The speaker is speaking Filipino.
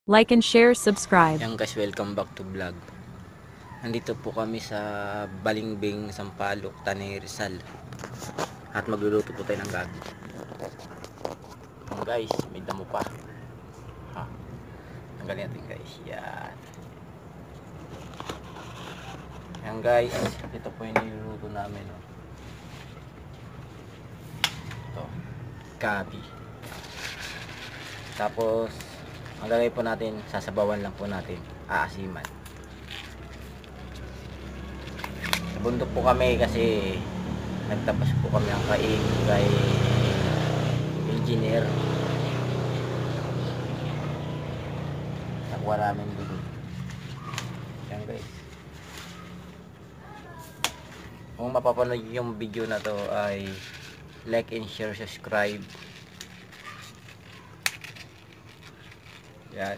Like and share, subscribe. Yan guys, welcome back to vlog. Nandito po kami sa Balingbing, Sampaloc, Tanay Rizal. At magluluto po tayo ng gabi. Yan guys, may damo pa. Ha. Tanggalin natin guys. Yan. Yan guys, ito po yung niluluto namin. Oh. Ito. Gabi. Tapos, ang gagawin po natin, sasabawan lang po natin. Aasiman. Nabundok po kami kasi nagtapos po kami ang kay engineer. Nakuha namin dito. Yan guys. Kung mapapanood yung video na to ay like and share, subscribe. Yan.